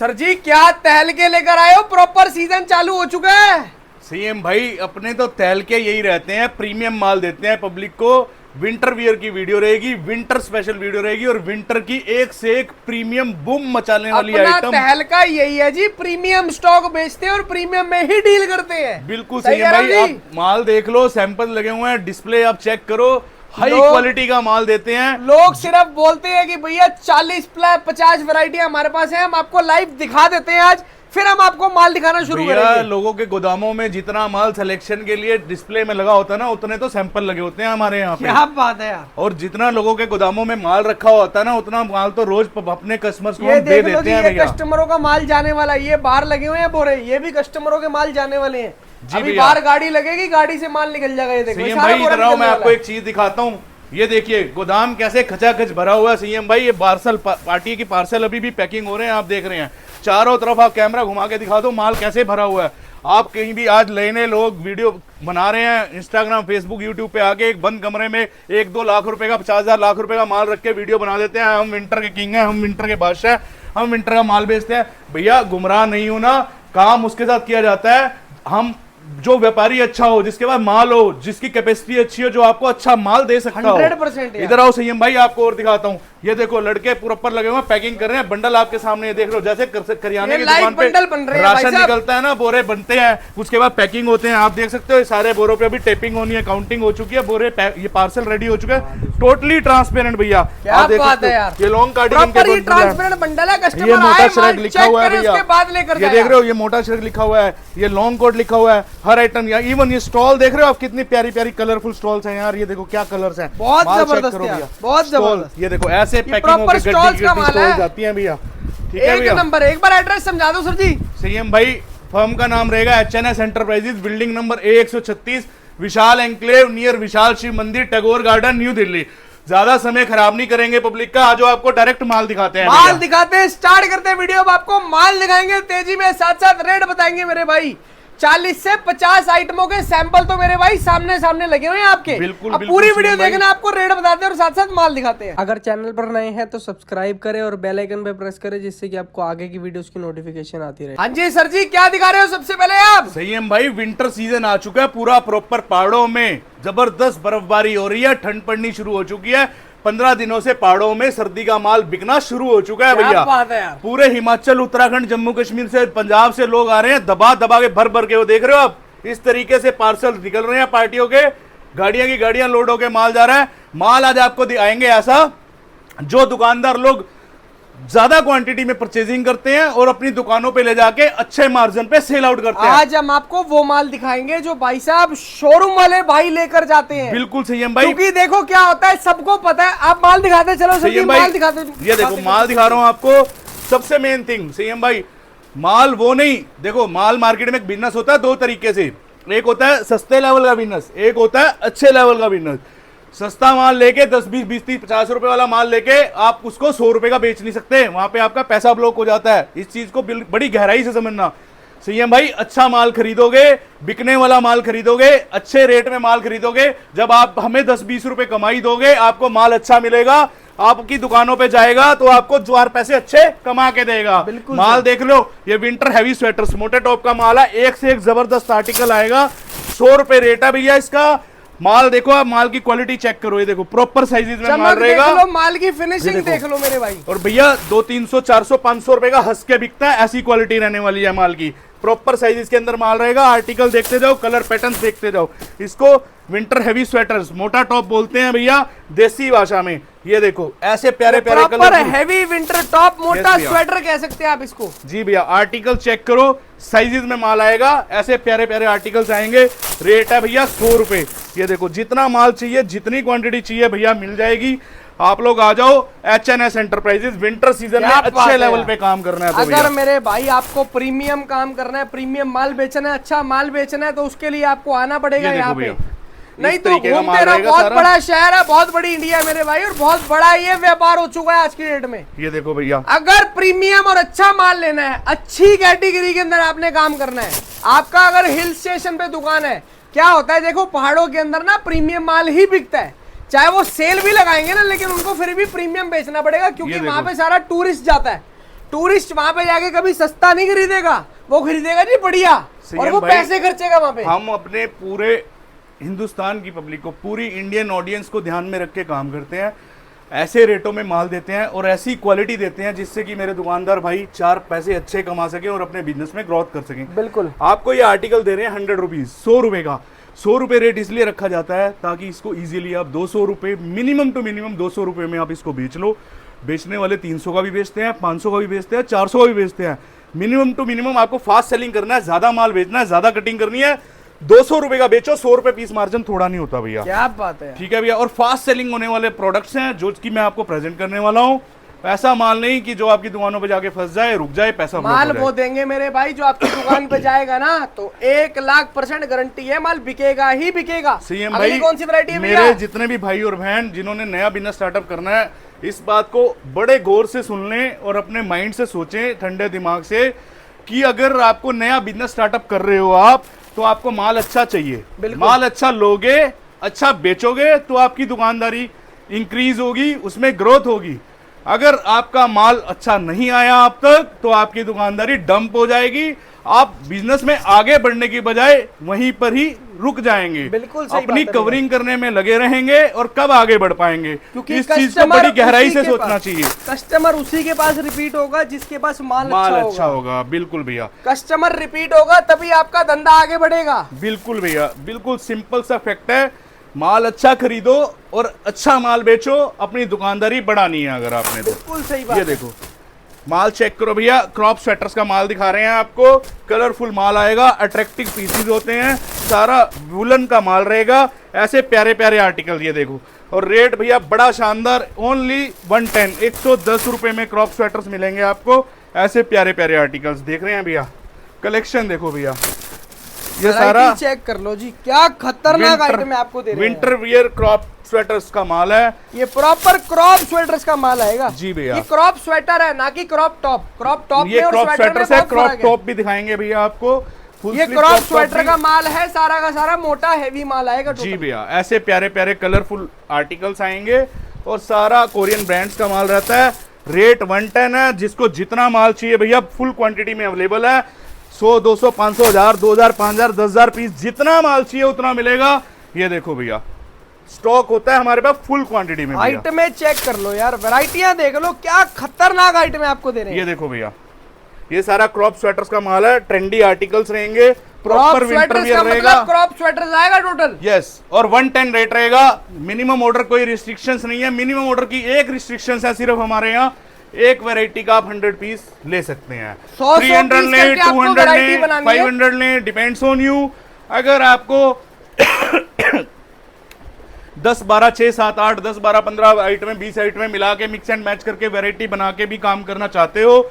Sir जी क्या तहल के लेकर आए हो, प्रॉपर सीजन चालू हो चुका है। सीएम भाई अपने तो तहल के यही रहते हैं, प्रीमियम माल देते हैं पब्लिक को। विंटर वियर की वीडियो रहेगी, विंटर स्पेशल वीडियो रहेगी और विंटर की एक से एक प्रीमियम बूम मचाने वाली आइटम। तहल का यही है जी, प्रीमियम स्टॉक बेचते हैं और प्रीमियम में ही डील करते हैं। बिल्कुल सही है भाई, आप माल देख लो, सैंपल लगे हुए हैं, डिस्प्ले आप चेक करो, हाई क्वालिटी का माल देते हैं। लोग सिर्फ बोलते हैं कि भैया 40-50 वैरायटी हमारे पास है, हम आपको लाइव दिखा देते हैं आज, फिर हम आपको माल दिखाना शुरू करेंगे। लोगों के गोदामों में जितना माल सिलेक्शन के लिए डिस्प्ले में लगा होता है ना, उतने तो सैंपल लगे होते हैं हमारे यहाँ पे। क्या बात है यार। और जितना लोगों के गोदामों में माल रखा होता है ना, उतना माल तो रोज अपने कस्टमर्स को हम दे देते हैं। ये कस्टमरों का माल जाने वाला, ये बाहर लगे हुए हैं बोरे, ये भी कस्टमरों के माल जाने वाले हैं। अभी बाहर गाड़ी लगेगी, गाड़ी से माल निकल जाएगा। ये देखो सीएम भाई, इधर आओ, मैं आपको एक चीज दिखाता हूँ। ये देखिए गोदाम कैसे खचाखच भरा हुआ है सीएम भाई। ये पार्सल पार्टी की पार्सल अभी भी पैकिंग हो रहे हैं, आप देख रहे हैं। चारों तरफ आप कैमरा घुमा के दिखा दो माल कैसे भरा हुआ है। आप कहीं भी आज नए लोग वीडियो बना रहे हैं इंस्टाग्राम, फेसबुक, यूट्यूब पे आके एक बंद कमरे में 1-2 लाख रुपए का, 50,000 लाख रुपए का माल रख के वीडियो बना देते हैं। हम विंटर के किंग हैं, हम विंटर के बादशाह, हम विंटर का माल बेचते हैं। भैया गुमराह नहीं होना, काम उसके साथ किया जाता है। हम जो व्यापारी अच्छा हो, जिसके पास माल हो, जिसकी कैपेसिटी अच्छी हो, जो आपको अच्छा माल दे सकता हो। 100% इधर आओ सीएम भाई, आपको और दिखाता हूँ। ये देखो लड़के प्रॉपर लगे हुए पैकिंग कर रहे हैं, बंडल आपके सामने ये देख रहे हो। जैसे करियाने की दुकान पे राशन निकलता है ना, बोरे बनते हैं, उसके बाद पैकिंग होते हैं। आप देख सकते हो सारे बोरों पे अभी टेपिंग होनी है, काउंटिंग हो चुकी है, बोरे ये पार्सल रेडी हो चुका है, टोटली ट्रांसपेरेंट भैया। क्या बात है यार, ये लॉन्ग कार्डिगन के ट्रांसपेरेंट बंडल है, कस्टमर ये मोटा श्रग लिखा हुआ है भैया, उसके बाद लेकर ये देख रहे हो, ये मोटा श्रग लिखा हुआ है, ये लॉन्ग कोट लिखा हुआ है, हर आइटम। इवन ये स्टॉल देख रहे हो आप, कितनी प्यारी प्यारी कलरफुल स्टॉल्स हैं यार। ये देखो क्या कलर्स हैं, बहुत जबरदस्त यार, बहुत जबरदस्त। ये देखो ऐसे पैकिंग होकर स्टॉल्स का माल है, जाती हैं भैया। ठीक है भैया, एक नंबर। एक बार एड्रेस समझा दो सर जी। सीएम भाई फर्म का नाम रहेगा एचएनएस एंटरप्राइजेज, बिल्डिंग नंबर A136, विशाल एंक्लेव नियर विशाल शिव मंदिर, टैगोर गार्डन, न्यू दिल्ली। ज्यादा समय खराब नहीं करेंगे पब्लिक का, आज आपको डायरेक्ट माल दिखाते हैं। माल दिखाते हैं, स्टार्ट करते हैं वीडियो। अब आपको माल दिखाएंगे तेजी में, साथ साथ रेट बताएंगे मेरे भाई। 40 से 50 आइटमों के सैंपल तो मेरे भाई सामने सामने लगे हुए हैं आपके। बिल्कुल, अब पूरी वीडियो देखना, आपको रेट बताते हैं और साथ साथ माल दिखाते हैं। अगर चैनल पर नए हैं तो सब्सक्राइब करें और बेल आइकन पे प्रेस करें, जिससे कि आपको आगे की वीडियोस की नोटिफिकेशन आती रहे। हाँ जी सर जी, क्या दिखा रहे हो सबसे पहले आप? सीएम भाई विंटर सीजन आ चुका है, पूरा प्रॉपर पहाड़ों में जबरदस्त बर्फबारी हो रही है, ठंड पड़नी शुरू हो चुकी है। 15 दिनों से पहाड़ों में सर्दी का माल बिकना शुरू हो चुका है भैया। पूरे हिमाचल, उत्तराखंड, जम्मू कश्मीर से, पंजाब से लोग आ रहे हैं, दबा दबा के भर भर के। वो देख रहे हो आप, इस तरीके से पार्सल निकल रहे हैं पार्टियों के, गाड़ियां की गाड़ियां लोड होके माल जा रहा है। माल आज आपको दिखाएंगे ऐसा, जो दुकानदार लोग ज्यादा क्वांटिटी में परचेजिंग करते हैं और अपनी दुकानों पे ले जाके अच्छे मार्जिन पे सेल आउट करते हैं। आज हम आपको वो माल दिखाएंगे जो भाई साहब शोरूम वाले भाई लेकर जाते हैं। बिल्कुल सीएम भाई, क्योंकि देखो क्या होता है, सबको पता है। आप माल दिखाते चलो सर, माल दिखाते। ये देखो माल दिखा रहा हूं आपको। सबसे मेन थिंग सीएम भाई, माल वो नहीं, देखो माल मार्केट में एक बिजनेस होता है 2 तरीके से। एक होता है सस्ते लेवल का बिजनेस, एक होता है अच्छे लेवल का बिजनेस। सस्ता माल लेके 10, 20, 30, 50 रुपए वाला माल लेके आप उसको 100 रुपए का बेच नहीं सकते, वहां पे आपका पैसा ब्लॉक हो जाता है। इस चीज को बड़ी गहराई से समझना। सीएम भाई अच्छा माल खरीदोगे, बिकने वाला माल खरीदोगे, अच्छे रेट में माल खरीदोगे, जब आप हमें 10-20 रुपए कमाई दोगे, आपको माल अच्छा मिलेगा, आपकी दुकानों पे जाएगा तो आपको 4 पैसे अच्छे कमा के देगा। माल देख लो, ये विंटर हैवी स्वेटर्स मोटे टॉप का माल है, एक से एक जबरदस्त आर्टिकल आएगा। 100 रुपए रेट है भैया इसका। माल देखो आप, माल की क्वालिटी चेक करो, ये देखो प्रॉपर साइजेस में माल रहेगा। माल की फिनिशिंग देख लो मेरे भाई। और भैया 200, 300, 400, 500 रुपए का हंस के बिकता है, ऐसी क्वालिटी रहने वाली है माल की। प्रॉपर साइजेस के अंदर माल रहेगा। आर्टिकल देखते जाओ, कलर पैटर्न्स देखते जाओ। इसको विंटर हैवी स्वेटर्स, मोटा टॉप बोलते हैं भैया देसी भाषा में। ये देखो ऐसे प्यारे प्यारे कलर, हैवी विंटर टॉप, मोटा स्वेटर कह सकते हैं आप इसको। जी भैया, आर्टिकल चेक करो, साइजेस में माल आएगा, ऐसे प्यारे प्यारे आर्टिकल्स आएंगे। रेट है भैया 100 रुपए। ये देखो जितना माल चाहिए, जितनी क्वांटिटी चाहिए भैया मिल जाएगी। आप लोग आ जाओ एचएनएस एंटरप्राइजेज, विंटर सीजन में अच्छे लेवल पे काम करना है तो अगर मेरे भाई आपको प्रीमियम काम करना है, प्रीमियम माल बेचना है, अच्छा माल बेचना है, तो उसके लिए आपको आना पड़ेगा यहाँ पे। नहीं तो घूमते रहो, बहुत बड़ा शहर है, बहुत बड़ी इंडिया है मेरे भाई, और बहुत बड़ा ये व्यापार हो चुका है आज की डेट में। ये देखो भैया, अगर प्रीमियम और अच्छा माल लेना है, अच्छी कैटेगरी के अंदर आपने काम करना है, आपका अगर हिल स्टेशन पे दुकान है, क्या होता है देखो पहाड़ों के अंदर ना प्रीमियम माल ही बिकता है। चाहे वो सेल भी लगाएंगे ना, लेकिन उनको फिर भी प्रीमियम बेचना पड़ेगा, क्योंकि वहां पे सारा टूरिस्ट जाता है। टूरिस्ट वहां पे जाके कभी सस्ता नहीं खरीदेगा, वो खरीदेगा जी बढ़िया, और वो पैसे खर्चेगा वहां पे। हम अपने पूरे हिंदुस्तान की पब्लिक को, पूरी इंडियन ऑडियंस को ध्यान में रख के काम करते हैं, ऐसे रेटों में माल देते हैं और ऐसी क्वालिटी देते हैं जिससे कि मेरे दुकानदार भाई 4 पैसे अच्छे कमा सकें और अपने बिजनेस में ग्रोथ कर सकें। बिल्कुल। आपको ये आर्टिकल दे रहे हैं 100 रुपीज, 100 रुपए का। 100 रुपए रेट इसलिए रखा जाता है ताकि इसको इजीली आप 200 रुपए, मिनिमम टू मिनिमम 200 रुपए में आप इसको बेच लो। बेचने वाले 300 का भी बेचते हैं, 500 का भी बेचते हैं, 400 का भी बेचते हैं। मिनिमम टू मिनिमम आपको फास्ट सेलिंग करना है, ज्यादा माल बेचना है, ज्यादा कटिंग करनी है। 200 रुपए का बेचो, 100 रुपए पीस मार्जिन थोड़ा नहीं होता भैया। क्या बात है, ठीक है भैया। और फास्ट सेलिंग होने वाले प्रोडक्ट्स हैं जो कि मैं आपको प्रेजेंट करने वाला हूँ। ऐसा माल नहीं कि जो आपकी दुकानों पे जाके फंस जाए, रुक जाए, पैसा माल वो देंगे मेरे भाई जो आपकी दुकान पे जाएगा ना तो 1,00,000% गारंटी है, माल बिकेगा ही बिकेगा। सीएम भाई, कौन सी वैरायटी है मेरे जितने भी भाई और बहन जिन्होंने नया बिजनेस स्टार्टअप करना है, इस बात को बड़े गौर से सुन लें और अपने माइंड से सोचें, ठंडे दिमाग से, कि अगर आपको नया बिजनेस स्टार्टअप कर रहे हो आप, तो आपको माल अच्छा चाहिए। माल अच्छा लोगे, अच्छा बेचोगे तो आपकी दुकानदारी इंक्रीज होगी, उसमें ग्रोथ होगी। अगर आपका माल अच्छा नहीं आया अब तक तो आपकी दुकानदारी डंप हो जाएगी। आप बिजनेस में आगे बढ़ने की बजाय वहीं पर ही रुक जाएंगे। बिल्कुल सही अपनी बात है। कवरिंग करने में लगे रहेंगे और कब आगे बढ़ पाएंगे, क्योंकि इस चीज को बड़ी गहराई से सोचना चाहिए। कस्टमर उसी के पास रिपीट होगा जिसके पास माल अच्छा होगा। बिल्कुल भैया, कस्टमर रिपीट होगा तभी आपका धंधा आगे बढ़ेगा। बिल्कुल भैया, बिल्कुल सिंपल सा फैक्ट है। माल अच्छा खरीदो और अच्छा माल बेचो, अपनी दुकानदारी बढ़ानी है अगर आपने तो। बिल्कुल सही बात। ये देखो माल चेक करो भैया, क्रॉप स्वेटर्स का माल दिखा रहे हैं आपको। कलरफुल माल आएगा, अट्रैक्टिव पीसीज होते हैं, सारा वुलन का माल रहेगा। ऐसे प्यारे प्यारे आर्टिकल ये देखो। और रेट भैया बड़ा शानदार, ओनली 110, 110 रुपए में क्रॉप स्वेटर्स मिलेंगे आपको। ऐसे प्यारे प्यारे आर्टिकल्स देख रहे हैं भैया, कलेक्शन देखो भैया, ये सारा चेक कर लो जी, क्या खतरनाक आइटम आपको दे रहे हैं। विंटर वियर क्रॉप स्वेटर्स का माल है, ये प्रॉपर क्रॉप स्वेटर्स का माल आएगा जी भैया। ये क्रॉप स्वेटर है ना कि क्रॉप टॉप। क्रॉप टॉप ये क्रॉप स्वेटर्स है, क्रॉप टॉप भी दिखाएंगे भैया आपको। ये क्रॉप स्वेटर का माल है, सारा का सारा मोटा हैवी माल आएगा जी भैया। ऐसे प्यारे प्यारे कलरफुल आर्टिकल्स आएंगे और सारा कोरियन ब्रांड्स का माल रहता है। रेट 110 है, जिसको जितना माल चाहिए भैया फुल क्वांटिटी में अवेलेबल है। 100, 200, 500, 1000, 2000, 5000, 10,000 पीस, जितना माल चाहिए उतना मिलेगा। ये देखो भैया, स्टॉक होता है हमारे पास फुल क्वांटिटी में। आइटमें चेक कर लो यार, वैरायटियां देख लो, क्या खतरनाक आइटम आपको दे रहे हैं। ये देखो भैया, ये सारा क्रॉप स्वेटर्स का माल है, ट्रेंडी आर्टिकल्स रहेंगे, प्रॉपर विंटर वियर रहेगा। क्रॉप स्वेटर्स आएगा टोटल, यस। और 110 रेट रहेगा। मिनिमम ऑर्डर कोई रिस्ट्रिक्शंस नहीं है। मिनिमम ऑर्डर की एक रिस्ट्रिक्शन है सिर्फ हमारे यहाँ, एक वैरायटी का आप 100 पीस ले सकते हैं। 300 लें, 200 लें, 500 लें, डिपेंड्स ऑन यू। अगर आपको 10, 12, 6, 7, 8, 10, 12, 15 आइटमें, 20 आइटमें मिला के मिक्स एंड मैच करके वैरायटी बना के भी काम करना चाहते हो,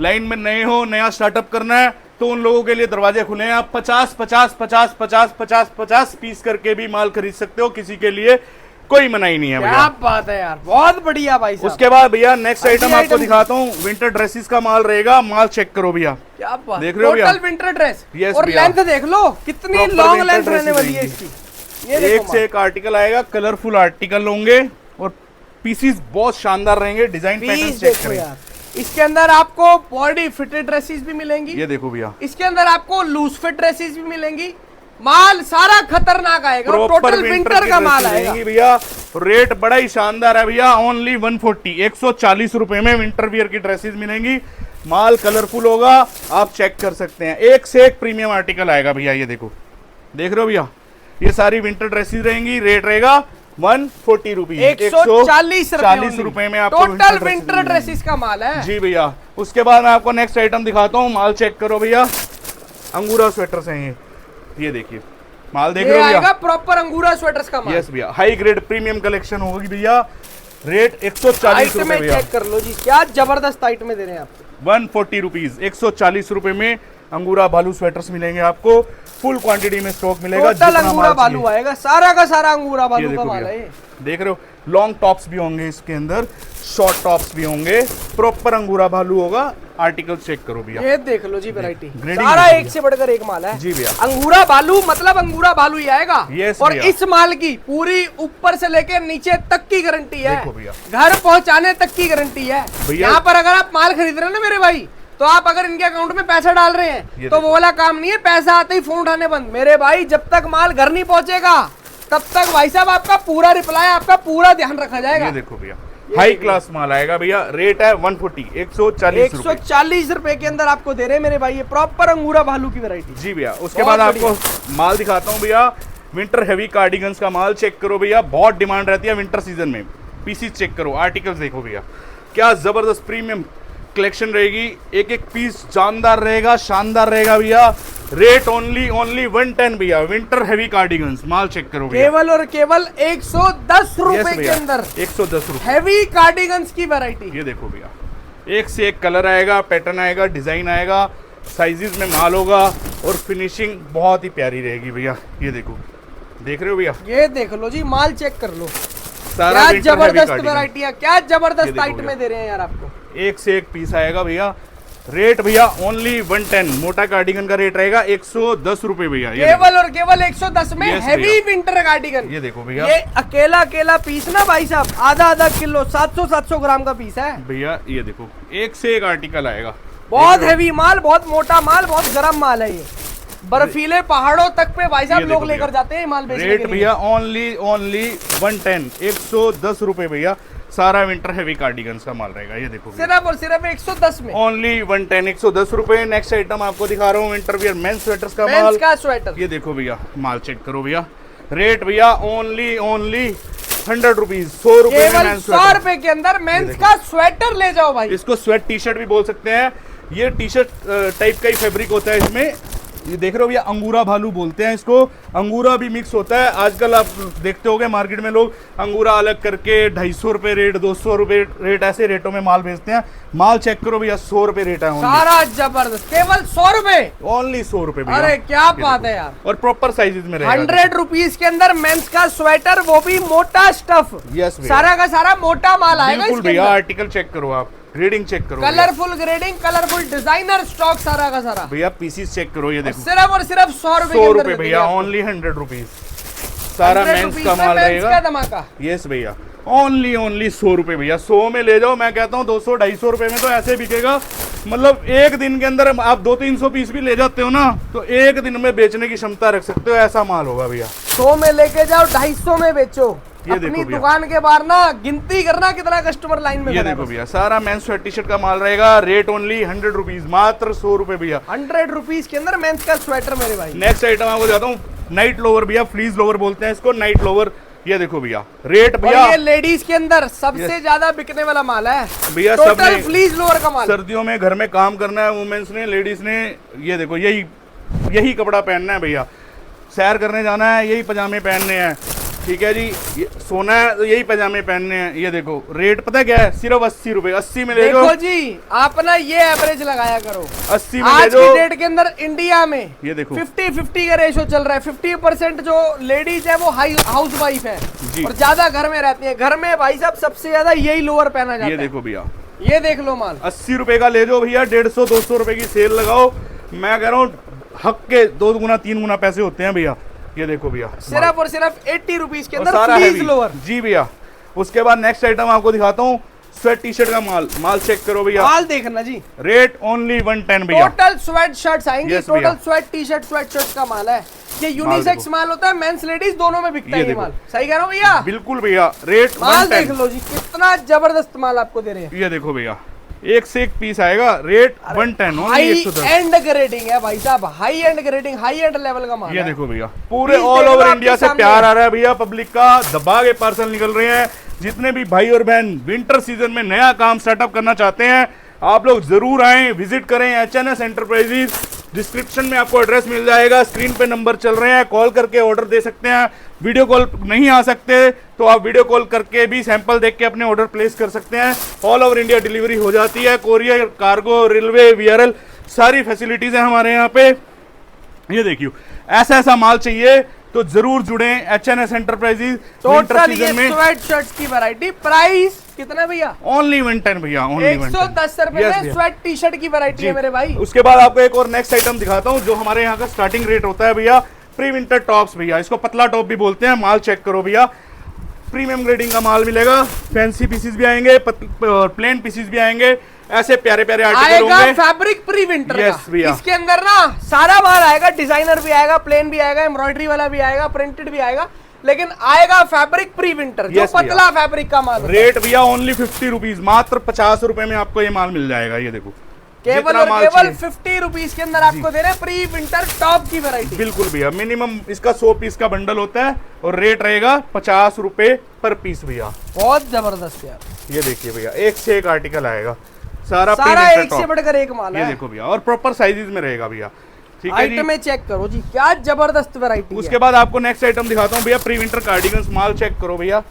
लाइन में नए हो, नया स्टार्टअप करना है, तो उन लोगों के लिए दरवाजे खुले हैं। आप 50, 50, 50, 50, 50, 50 पीस करके भी माल खरीद सकते हो, किसी के लिए कोई मनाही नहीं है भैया। क्या बात है यार, बहुत बढ़िया भाई साहब। उसके बाद भैया नेक्स्ट आइटम आपको दिखाता हूँ, विंटर ड्रेसेस का माल रहेगा। माल चेक करो भैया, क्या बात, देख रहे हो भैया, टोटल विंटर ड्रेस। Yes, और भैया। लेंथ देख लो कितनी लॉन्ग लेंथ रहने वाली है इसकी। ये एक देखो से एक आर्टिकल आएगा, कलरफुल आर्टिकल होंगे और पीसीस बहुत शानदार रहेंगे। डिजाइन पैटर्न चेक देखो करें यार, इसके अंदर आपको बॉडी फिटेड ड्रेसेस भी मिलेंगी। ये देखो भैया, इसके अंदर आपको लूज फिट ड्रेसेस भी मिलेंगी। माल सारा खतरनाक आएगा, टोटल विंटर का माल आएगा भैया। रेट बड़ा ही शानदार है भैया, ओनली 140, 140 रुपए में विंटर वियर की ड्रेसेस मिलेंगी। माल कलरफुल होगा, आप चेक कर सकते हैं। एक से एक प्रीमियम आर्टिकल आएगा भैया। ये देखो, देख रहे हो भैया, ये सारी विंटर ड्रेसेस रहेंगी। रेट रहेगा 140 रुपीज, 140 रुपए में आपको टोटल विंटर ड्रेसेस का माल है जी भैया। उसके बाद मैं आपको नेक्स्ट आइटम दिखाता हूँ। माल चेक करो भैया, अंगूरा स्वेटर्स हैं ये देखिए, माल देख रहे हो भैया, प्रॉपर अंगूरा स्वेटर्स का माल। यस भैया, हाई ग्रेड प्रीमियम कलेक्शन होगी भैया। रेट 140 रुपए भैया। चेक कर लो जी, क्या जबरदस्त आइटम दे रहे हैं आपको। 140 रुपीज, 140 रुपए में अंगूरा भालू स्वेटर्स मिलेंगे आपको। फुल क्वांटिटी में स्टॉक मिलेगा। टोटल अंगूरा भालू आएगा, सारा का सारा अंगूरा भालू का माल है। देख रहे हो, लॉन्ग टॉप्स भी होंगे इसके अंदर, शॉर्ट टॉप्स भी होंगे, प्रॉपर अंगूरा भालू होगा। आर्टिकल चेक करो भैया, ये देख लो जी वैरायटी, ग्रेडिंग सारा देखो एक से बढ़कर एक माल है जी भैया। अंगूरा बालू मतलब अंगूरा बालू ही आएगा। Yes और भैया। इस माल की पूरी ऊपर से लेकर नीचे तक की गारंटी है, देखो भैया। घर पहुंचाने तक की गारंटी है। भैया। यहाँ पर अगर आप माल खरीद रहे हैं ना मेरे भाई, तो आप अगर इनके अकाउंट में पैसा डाल रहे हैं तो वो वाला काम नहीं है, पैसा आते ही फोन उठाने बंद। मेरे भाई जब तक माल घर नहीं पहुंचेगा तब तक भाई साहब आपका पूरा रिप्लाई, आपका पूरा ध्यान रखा जाएगा। ये देखो भैया, हाई क्लास माल आएगा भैया, रेट है 140, 140 रुपए 140 रुपए के अंदर आपको दे रहे हैं मेरे भाई, ये प्रॉपर अंगूरा भालू की वैरायटी। जी भैया। उसके बहुत बाद आपको माल दिखाता हूँ भैया, विंटर हैवी कार्डिगन्स का माल चेक करो भैया, बहुत डिमांड रहती है विंटर सीजन में। पीसीस चेक करो, आर्टिकल्स देखो भैया, क्या जबरदस्त प्रीमियम कलेक्शन रहेगी, एक एक पीस जानदार रहेगा, शानदार रहेगा भैया। रेट ओनली 110 भैया, विंटर हैवी कार्डिगन्स माल चेक करो भैया, केवल और केवल 110 रुपए Yes के भैया, अंदर 110 रुपए। हैवी कार्डिगन्स की वैरायटी। ये देखो भैया, एक से एक कलर आएगा, पैटर्न आएगा, डिजाइन आएगा, साइजेस में माल होगा और फिनिशिंग बहुत ही प्यारी रहेगी भैया। ये देखो, देख रहे हो भैया, ये देख लो जी, माल चेक कर लो, सारा क्या winter heavy जबरदस्त cardigan। वैरायटी है, क्या ये जबरदस्त देखो टाइट भैया। में दे रहे हैं यार आपको। एक से एक पीस आएगा भैया। रेट भैया ओनली 110, मोटा कार्डिगन का रेट रहेगा 110 रुपए भैया। ये केवल और केवल 110 में Yes हैवी भैया। Winter cardigan. ये देखो भैया, ये अकेला अकेला पीस ना भाई साहब आधा किलो 700 ग्राम का पीस है। भैया ये देखो, एक से एक आर्टिकल आएगा, बहुत हैवी माल, बहुत मोटा माल, बहुत गर्म माल है ये। बर्फीले पहाड़ों तक पे भाई साहब ये लोग देखो लेकर भैया। जाते हैं माल बेचने रेट के लिए। भैया ओनली 110, 110 रुपए भैया, सारा विंटर हैवी कार्डिगन्स का माल रहेगा। ये देखो भैया, सिर्फ और सिर्फ 110 में ओनली 110, 110 रुपए। नेक्स्ट आइटम आपको दिखा रहा हूँ, विंटर वियर मेंस स्वेटर्स का मेंस माल। का स्वेटर। ये देखो भैया, माल चेक करो भैया, रेट भैया ओनली 100 रुपीज, 100 रुपए में केवल मेंस 100 स्वेटर। रुपए के अंदर मेंस का स्वेटर ले जाओ भाई। इसको स्वेट टी शर्ट भी बोल सकते हैं, ये टी शर्ट टाइप का ही फैब्रिक होता है इसमें। ये देख रहे हो भैया, अंगूरा भालू बोलते हैं इसको, अंगूरा भी मिक्स होता है। आजकल आप देखते होंगे मार्केट में लोग अंगूरा अलग करके 250 रुपए रेट, 200 रुपए रेट, ऐसे रेटों में माल बेचते हैं। माल चेक करो भैया, 100 रुपए रेट है, सारा जबरदस्त, केवल 100 रुपए। ओनली 100 रुपए भैया। अरे क्या ये बात देखो। है यार, और प्रॉपर साइजेस में रहेगा। 100 रुपीज के अंदर मेंस का स्वेटर, वो भी मोटा स्टफ। यस भैया, सारा का सारा मोटा माल आएगा बिल्कुल इसके भैया। अंदर। आर्टिकल चेक करो आप, ग्रेडिंग चेक करो भैया। Colourful grading, colourful designer stock सारा का सारा। भैया पीसीस चेक करो, ये देखो सिर्फ और सिर्फ 100 रुपए 100 रुपए भैया, ओनली 100 रुपीज, सारा मेंस का माल रहेगा। धमाका। यस भैया, ओनली 100 रुपए भैया, 100 में ले जाओ। मैं कहता हूँ 200, 250 रुपए में तो ऐसे बिकेगा, मतलब एक दिन के अंदर आप 200-300 पीस भी ले जाते हो ना, तो एक दिन में बेचने की क्षमता रख सकते हो, ऐसा माल होगा भैया। 100 में लेके जाओ, 250 में बेचो। ये अपनी देखो भैया। दुकान के बाहर ना गिनती करना कितना कस्टमर लाइन में ये खड़ा है देखो बस। भैया, सारा मेंस स्वेट टी शर्ट का माल रहेगा। रेट ओनली 100 रुपीज, मात्र 100 रुपए भैया। 100 रुपीज के अंदर मेंस का स्वेटर मेरे भाई। नेक्स्ट आइटम आपको दिखाता हूँ, नाइट लोवर भैया, फ्लीज लोवर बोलते हैं इसको, नाइट लोवर। ये देखो भैया, रेट और भैया ये लेडीज के अंदर सबसे ज्यादा बिकने वाला माल है भैया, टोटल सबने फ्लीज लोअर का माल। सर्दियों में घर में काम करना है, वुमेन्स ने, लेडीज ने, ये देखो यही कपड़ा पहनना है भैया। सैर करने जाना है, यही पजामे पहनने हैं, ठीक है जी। सोना है तो यही पजामे पहनने हैं। ये देखो, रेट पता है क्या है, सिर्फ 80 रुपए, 80 में ले देखो जाओ। जी, आप ना ये एवरेज लगाया करो, 80 में ले आज की जाओ। डेट के अंदर इंडिया में ये देखो 50-50 का रेशो चल रहा है। 50% जो लेडीज है वो हाउस वाइफ है जी। और ज्यादा घर में रहती है। घर में भाई साहब सबसे ज्यादा यही लोअर पहना जाता ये है। देखो भैया, ये देख लो माल, 80 रुपए का ले जाओ भैया, 150-200 रुपए की सेल लगाओ। मैं कह रहा हूँ हक के 2 गुना 3 गुना पैसे होते हैं भैया। ये देखो भैया, सिर्फ और सिर्फ 80 रुपीज के और अंदर सारा फ्लीज heavy। लोअर। जी भैया। उसके बाद नेक्स्ट आइटम आपको दिखाता हूँ, स्वेट टी शर्ट का माल चेक करो भैया। माल देखना जी, रेट ओनली 110 भैया। टोटल स्वेट शर्ट्स आएंगे। Yes, भैया। Total sweat T shirt, sweat shirts का माल है। ये यूनिसेक्स देखो। माल होता है, मेंस लेडीज दोनों में बिकता ये है ये देखो। माल। सही कह रहा हूँ भैया? बिल्कुल भैया, रेट माल देख 110। लो जी, कितना जबरदस्त माल आपको दे रहे हैं। ये देखो भैया, एक से एक पीस आएगा। Rate 110, only high 110। And grading है भाई साहब, high and grading, high and level का माल ये है। देखो भैया, पूरे Please ऑल देख लो ओवर आपके इंडिया से सामने। प्यार आ रहा है भैया पब्लिक का, दबा के पार्सल निकल रहे हैं। जितने भी भाई और बहन विंटर सीजन में नया काम स्टार्टअप करना चाहते हैं, आप लोग जरूर आएं, विजिट करें HNS एंटरप्राइजेज। डिस्क्रिप्शन में आपको एड्रेस मिल जाएगा, स्क्रीन पे नंबर चल रहे हैं, कॉल करके ऑर्डर दे सकते हैं। वीडियो कॉल नहीं आ सकते तो आप वीडियो कॉल करके भी सैंपल देख के अपने ऑर्डर प्लेस कर सकते हैं। ऑल ओवर इंडिया डिलीवरी हो जाती है, कोरियर, कार्गो, रेलवे, VRL, सारी फैसिलिटीज है हमारे यहाँ पे। ये देखियो, ऐसा माल चाहिए तो जरूर जुड़े HNS एंटरप्राइजेज। विंटर टोटल ये सीजन में स्वेट शर्ट्स की वैरायटी, प्राइस कितना भैया? ओनली 110 भैया, ओनली 110 रुपए में स्वेट टी शर्ट की वैरायटी है मेरे भाई। उसके बाद आपको एक और नेक्स्ट आइटम दिखाता हूँ जो हमारे यहाँ का स्टार्टिंग रेट होता है भैया, प्री विंटर टॉप्स भैया, इसको पतला टॉप भी बोलते हैं। माल चेक करो भैया, प्रीमियम ग्रेडिंग का माल मिलेगा, फैंसी पीसेस भी आएंगे, प्लेन पीसेस भी आएंगे, ऐसे प्यारे प्यारे आर्टिकल होंगे। फैब्रिक प्री विंटर yes, भैया। इसके अंदर ना सारा माल आएगा, डिजाइनर भी आएगा, प्लेन भी आएगा, एम्ब्रॉयडरी वाला भी आएगा, प्रिंटेड भी आएगा, लेकिन आएगा फैब्रिक प्री विंटर जो पतला फैब्रिक का माल। रेट भैया ओनली 50 रुपीज, मात्र 50 रुपए में आपको ये माल मिल जाएगा। ये देखो केवल और केवल 50 रुपीज के अंदर आपको दे रहे हैं प्री विंटर टॉप की वैरायटी। बिल्कुल भैया, मिनिमम इसका 100 पीस का बंडल होता है और रेट रहेगा 50 रुपए पर पीस भैया। बहुत जबरदस्त यार, ये देखिए भैया, एक से एक आर्टिकल आएगा, सारा एक से बढ़कर एक माल है। ये देखो भैया, और प्रॉपर साइजेस में रहेगा भैया। ठीक है, आइटम में चेक करो जी, क्या जबरदस्त वैरायटी। उसके बाद आपको नेक्स्ट आइटम दिखाता हूँ भैया, प्री विंटर कार्डिगन्स। माल चेक करो भैया,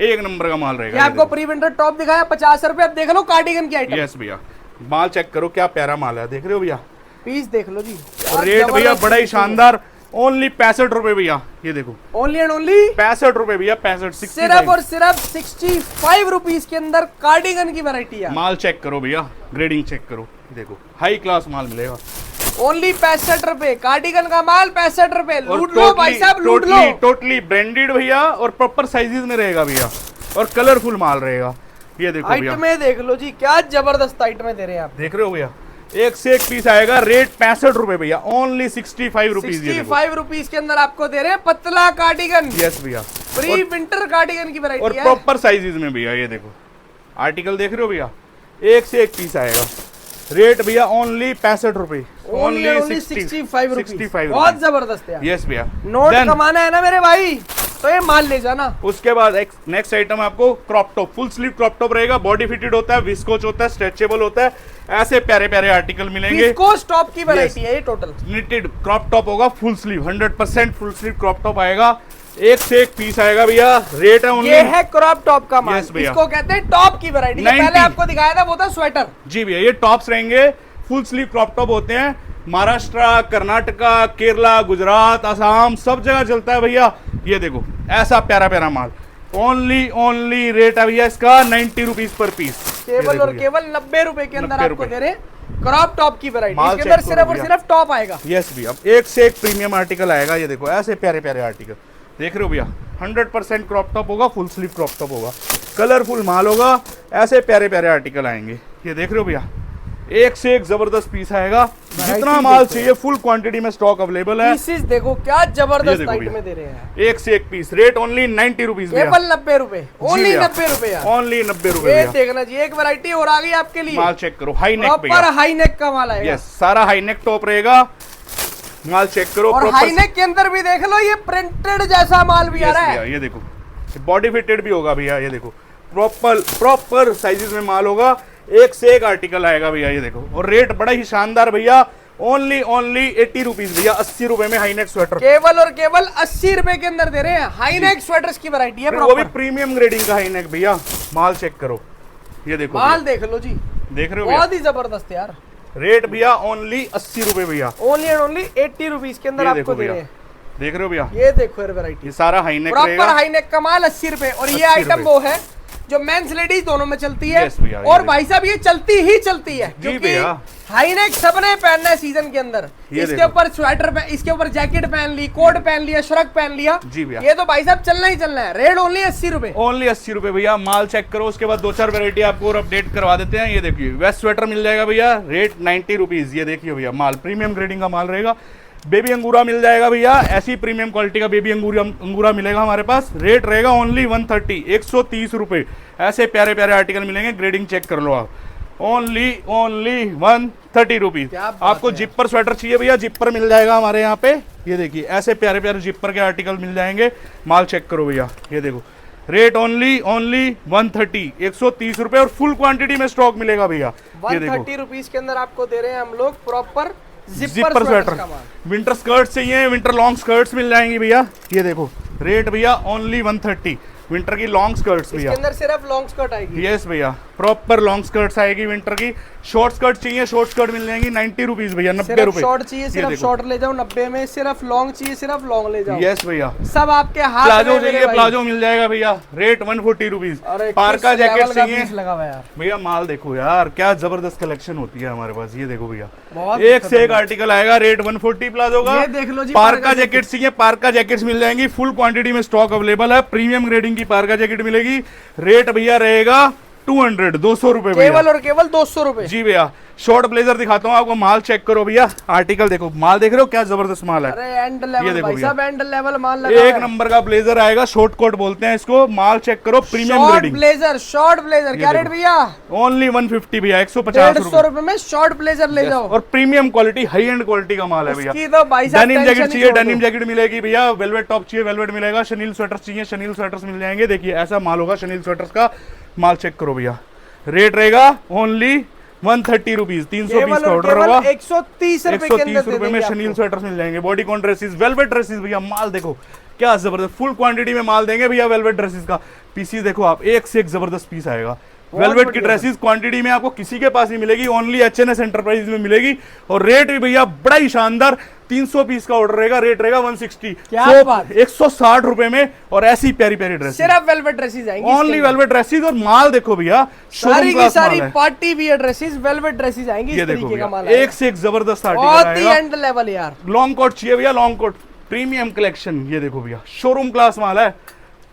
एक नंबर का माल रहेगा। आपको प्री विंटर टॉप दिखाया 50 रुपए, अब देख लो कार्डिगन की आइटम। यस भैया, माल चेक करो, क्या प्यारा माल है, देख रहे हो भैया, पीस देख लो जी। रेट भैया बड़ा ही शानदार, ओनली 65 रुपए भैया। ये देखो ओनली एंड ओनली 65 रुपए भैया, 65 सिर्फ और सिर्फ 65 रुपीज के अंदर कार्डिगन की वैरायटी है। माल चेक करो भैया, ग्रेडिंग चेक करो, देखो हाई क्लास माल मिलेगा। ओनली 65 रुपए, कार्डिगन का माल 65 रुपए। लूट लो भाई साहब, लूट लो। टोटली ब्रांडेड भैया और प्रॉपर साइजेस में रहेगा भैया, और कलरफुल माल रहेगा। ये देखो भैया, आइटम में देख लो जी, क्या जबरदस्त आइटम दे रहे हैं आप। देख रहे हो भैया, एक से एक पीस आएगा, रेट 65 रुपए भैया, ओनली 65 रुपीज। 65 रुपीज के अंदर आपको दे रहे हैं पतला कार्डिगन। यस भैया, प्री विंटर कार्डिगन की वैरायटी और है, प्रॉपर साइजेस में भैया। ये देखो आर्टिकल देख रहे हो भैया, एक से एक पीस आएगा, रेट भैया ओनली 65 रुपए, ओनली 65 रुपीज। बहुत जबरदस्त है। यस भैया, नोट कमाना है ना मेरे भाई, तो ये माल ले जाना। उसके बाद नेक्स्ट आइटम आपको crop top, full sleeve crop top रहेगा, बॉडी फिटेड होता है, विस्कोच होता है, स्ट्रेचेबल होता है, ऐसे प्यारे प्यारे आर्टिकल मिलेंगे। विस्कोच टॉप की वैरायटी है ये, टोटल निटेड क्रॉप टॉप होगा, full sleeve 100% full sleeve crop top आएगा, एक से एक पीस आएगा भैया। रेट है ओनली, ये है क्रॉप टॉप का माल, भैया, इसको कहते हैं टॉप की वैरायटी। पहले आपको दिखाया था वो था स्वेटर। जी भैया, ये टॉप्स रहेंगे, फुल स्लीव क्रॉप टॉप होते हैं, महाराष्ट्र, कर्नाटका, केरला, गुजरात, असम सब जगह चलता है भैया। ये देखो ऐसा प्यारा प्यारा माल, ओनली रेट है भैया इसका 90 रुपीज पर पीस, केवल और केवल 90 रुपए के अंदर आपको दे रहे क्रॉप टॉप की वैरायटी। इसके अंदर सिर्फ और सिर्फ टॉप आएगा। यस भैया, एक से एक प्रीमियम आर्टिकल आएगा। ये देखो ऐसे प्यारे प्यारे आर्टिकल देख रहे हो भैया, 100% क्रॉप टॉप होगा, फुल स्लीव क्रॉप टॉप होगा, कलरफुल माल होगा, ऐसे प्यारे प्यारे आर्टिकल आएंगे। ये देख रहे हो भैया, एक से एक जबरदस्त पीस आएगा, जितना माल चाहिए फुल क्वांटिटी में स्टॉक अवेलेबल है। पीसेस देखो क्या जबरदस्त आइटम में दे रहे हैं, एक से एक पीस, रेट ओनली 90 रुपीज, केवल 90 रुपए, ओनली 90 रुपए, ओनली 90 रुपए। ये देखना जी, एक वैरायटी और आ गई आपके लिए। माल चेक करो, high neck proper high neck का माल आएगा। यस, सारा हाई नेक टॉप रहेगा, माल चेक करो। और हाई नेक के अंदर भी देख लो, ये प्रिंटेड जैसा माल भी आ रहा है। ये देखो बॉडी फिटेड भी होगा भैया, ये देखो प्रॉपर साइजेस में माल होगा, एक से एक आर्टिकल आएगा भैया। ये देखो, और रेट बड़ा ही शानदार भैया, ओनली 80 रुपीज भैया, 80 रुपए में हाईनेक स्वेटर, केवल और केवल 80 रुपए के अंदर दे रहे हैं। हाईनेक स्वेटर्स की वैरायटी है, वो भी प्रीमियम ग्रेडिंग का हाईनेक भैया। माल चेक करो, ये देखो माल देख लो जी, देख रहे हो, बहुत ही जबरदस्त यार। रेट भैया ओनली 80 रुपए भैया, ओनली एंड ओनली 80 रुपीज के अंदर आपको दे रहे हैं। देख रहे हो भैया, ये देखो यार वैरायटी, ये सारा हाईनेक प्रॉपर हाईनेक का माल 80 रुपए। और ये आइटम वो है जो मेंस लेडीज दोनों में चलती है। और भाई साहब ये चलती ही चलती है, क्योंकि हाईनेक सबने पहनना है सीजन के अंदर। इसके ऊपर स्वेटर, इसके ऊपर जैकेट पहन ली, कोट पहन लिया, श्रग पहन लिया, जी भैया, ये तो भाई साहब चलना ही चलना है। रेट ओनली 80 रुपए, ओनली 80 रुपए भैया। माल चेक करो, उसके बाद 2-4 वैरायटी आपको और अपडेट करवा देते हैं। ये देखिए वेस्ट स्वेटर मिल जाएगा भैया, रेट 90 रुपीज। ये देखिए भैया, माल प्रीमियम ग्रेडिंग का माल रहेगा। बेबी अंगूरा मिल जाएगा भैया, ऐसी प्रीमियम क्वालिटी का बेबी अंगूरा मिलेगा हमारे पास, रेट रहेगा ओनली 130, 130 रुपए। ऐसे प्यारे प्यारे आर्टिकल मिलेंगे, ग्रेडिंग चेक कर लो आप, ओनली 130 रुपीज। आपको जिप्पर स्वेटर चाहिए भैया, जिप्पर मिल जाएगा हमारे यहाँ पे। ये देखिए ऐसे प्यारे प्यारे जिप्पर के आर्टिकल मिल जाएंगे, माल चेक करो भैया। ये देखो रेट ओनली 130, 130 रुपए, और फुल क्वांटिटी में स्टॉक मिलेगा भैया। 130 रुपीज के अंदर आपको दे रहे हैं हम लोग proper zipper sweater. Winter skirts चाहिए, विंटर लॉन्ग स्कर्ट्स मिल जाएंगी भैया। ये देखो रेट भैया ओनली 130, विंटर की लॉन्ग स्कर्ट्स भैया, इसके अंदर सिर्फ लॉन्ग स्कर्ट आएगी। यस भैया, प्रॉपर लॉन्ग स्कर्ट्स आएगी विंटर की। शॉर्ट स्कर्ट चाहिए, शॉर्ट स्कर्ट मिल जाएंगी 90 रुपीज भैया, 90 रुपए। शॉर्ट चाहिए सिर्फ शॉर्ट ले जाओ 90 में, सिर्फ लॉन्ग चाहिए सिर्फ लॉन्ग ले जाओ। यस भैया, सब आपके हाथ प्लाजो में चाहिए प्लाजो मिल जाएगा भैया, रेट 140 रुपीज। पार्का जैकेट चाहिए, लगा हुआ यार भैया माल देखो यार, क्या जबरदस्त कलेक्शन होती है हमारे पास। ये देखो भैया, बहुत एक से एक आर्टिकल आएगा, रेट 140 प्लाजो का। ये देख लो जी, पार्का जैकेट चाहिए, पार्का जैकेट्स मिल जाएंगी, फुल क्वांटिटी में स्टॉक अवेलेबल है। प्रीमियम ग्रेडिंग की पार्का जैकेट मिलेगी, रेट भैया रहेगा 200 रुपए केवल और केवल 200 रुपए। जी भैया। शॉर्ट ब्लेजर दिखाता हूँ आपको, माल चेक करो भैया, आर्टिकल देखो, माल देख रहे हो क्या जबरदस्त माल है। अरे एंड लेवल भाई साहब, एंड लेवल माल लगा एक नंबर का ब्लेजर आएगा, शॉर्ट कोट बोलते हैं इसको। माल चेक करो, प्रीमियम ग्रेडिंग शॉर्ट ब्लेजर क्या रेट भैया? ओनली 150 भैया, 150 रुपए में शॉर्ट ब्लेजर ले जाओ। और premium quality, high and quality का माल है भैया। तो भाई साहब डेनिम जैकेट चाहिए, डेनिम जैकेट मिलेगी भैया। वेलवेट टॉप चाहिए, वेलवेट मिलेगा। शनील स्वेटर्स चाहिए, शनील स्वेटर्स मिल जाएंगे। देखिए ऐसा माल होगा शनील स्वेटर्स का, माल चेक करो भैया। रेट रहेगा ओनली 130 रुपीज, 300 पीस का ऑर्डर होगा। 130 रुपए के अंदर 130 रुपए में शनील स्वेटर्स मिल जाएंगे। बॉडीकॉन ड्रेसेस, वेलवेट ड्रेसेस भैया, माल देखो क्या जबरदस्त, फुल क्वांटिटी में माल देंगे भैया। वेलवेट ड्रेसेस का पीसी देखो आप, एक से एक जबरदस्त पीस आएगा। वेलवेट की ड्रेसेस क्वांटिटी में आपको किसी के पास नहीं मिलेगी, ओनली एचएनएस एंटरप्राइज में मिलेगी। और रेट भी भैया बड़ा ही शानदार, 300 पीस का ऑर्डर रहेगा, रेट रहेगा 160, 160 रुपए में। और ऐसी प्यारी प्यारी ड्रेस, सिर्फ वेलवेट ड्रेसेस आएंगी, ओनली वेलवेट ड्रेसेस। और माल देखो भैया, सारी की सारी party wear dresses velvet dresses आएंगी। ये देखो भैया, एक से एक जबरदस्त आर्टिकल बहुत ही एंड लेवल यार। लॉन्ग कोट चाहिए भैया, लॉन्ग कोट प्रीमियम कलेक्शन। ये देखो भैया, शोरूम क्लास माल है,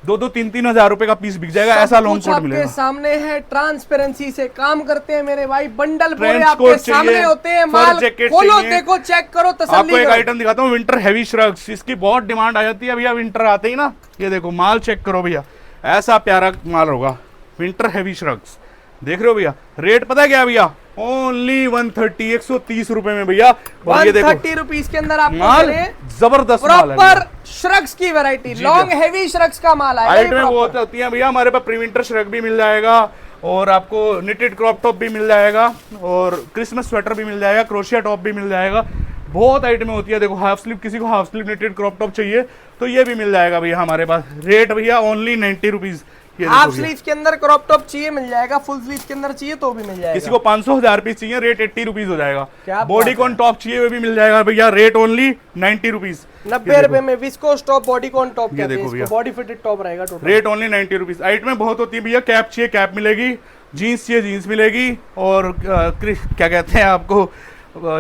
2-3 हजार रुपए का पीस बिक जाएगा, ऐसा लॉन्ग कोट मिलेगा। आपके सामने है, ट्रांसपेरेंसी से काम करते हैं मेरे भाई, बंडल पूरे आपके सामने होते हैं, माल खोलो देखो चेक करो तसल्ली। आपको एक आइटम दिखाता हूँ, विंटर हैवी श्रग्स, इसकी बहुत डिमांड आ जाती है भैया विंटर आते ही ना। ये देखो माल चेक करो भैया, ऐसा प्यारा माल होगा, विंटर हैवी श्रग्स देख रहे हो भैया। रेट पता है क्या भैया? ओनली 130, 130 रुपए में भैया। 130 रुपीज के अंदर आपको माल जबरदस्त प्रॉपर श्रग्स की वैरायटी, लॉन्ग हैवी श्रग्स का माल आएगा। आइटम वो होती है भैया हमारे पास, प्रीविंटर श्रग भी मिल जाएगा, और आपको निटेड क्रॉप टॉप भी मिल जाएगा, और क्रिसमस स्वेटर भी मिल जाएगा, क्रोशिया टॉप भी मिल जाएगा। बहुत आइटमें होती है। देखो हाफ स्लीव, किसी को half sleeve knitted crop top चाहिए तो ये भी मिल जाएगा भैया हमारे पास। रेट भैया ओनली 90 रुपीज। हाफ स्लीव के अंदर क्रॉप टॉप चाहिए मिल जाएगा, फुल स्लीव के अंदर चाहिए तो भी मिल जाएगा। किसी को 500,000 पीस चाहिए, रेट 80 रुपीज हो जाएगा। बॉडीकॉन टॉप चाहिए वो भी मिल जाएगा भैया, रेट ओनली 90 रुपीज, 90 रुपए में। विस्कोस टॉप, बॉडीकॉन टॉप, ये देखो भैया, बॉडी फिटेड टॉप रहेगा टोटल, रेट ओनली 90 रुपीज। आइटमें बहुत होती है भैया, कैप चाहिए कैप मिलेगी, जीन्स चाहिए जीन्स मिलेगी, और क्या कहते हैं आपको,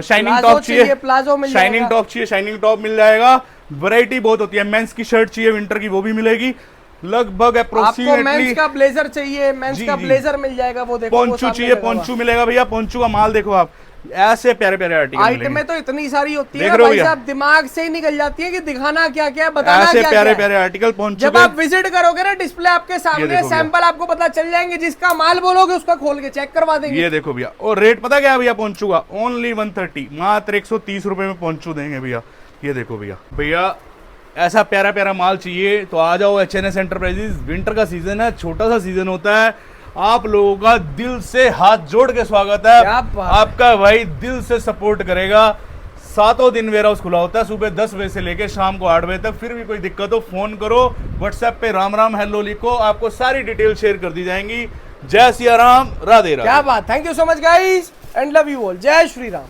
शाइनिंग टॉप चाहिए प्लाजो मिल जाएगा, शाइनिंग टॉप चाहिए शाइनिंग टॉप मिल जाएगा। वैरायटी बहुत होती है। मेंस की शर्ट चाहिए विंटर की, वो भी मिलेगी। लगभग अप्रोक्सीमेटली आपको मेंस का ब्लेजर चाहिए, मेंस का ब्लेजर मिल जाएगा, वो देखो। पोंचू चाहिए, पोंचू मिलेगा भैया। पोंचू का माल देखो आप, ऐसे प्यारे प्यारे आर्टिकल आइटमें तो इतनी सारी होती है भाई साहब, दिमाग से ही निकल जाती है कि दिखाना क्या क्या, बताना ऐसे क्या प्यारे प्यारे आर्टिकल पोंचू। जब आप विजिट करोगे ना, डिस्प्ले आपके सामने, सैंपल आपको पता चल जाएंगे, जिसका माल बोलोगे उसका खोल के चेक करवा देंगे। ये देखो भैया, और रेट पता क्या भैया पोंचू का? ओनली 130, मात्र 130 रुपए में पोंचू देंगे भैया। ये देखो भैया, भैया ऐसा प्यारा प्यारा माल चाहिए तो आ जाओ एचएनएस एंटरप्राइजेज। विंटर का सीजन है, छोटा सा सीजन होता है, आप लोगों का दिल से हाथ जोड़ के स्वागत है। आपका भाई दिल से सपोर्ट करेगा। 7 दिन वेयर हाउस खुला होता है, सुबह 10 बजे से लेकर शाम को 8 बजे तक। फिर भी कोई दिक्कत हो फोन करो, व्हाट्सएप पे राम राम हेलो लिखो, आपको सारी डिटेल शेयर कर दी जाएंगी। जय सिया राम, राधे राधे। क्या बात, thank you so much guys and love you all. जय श्री राम।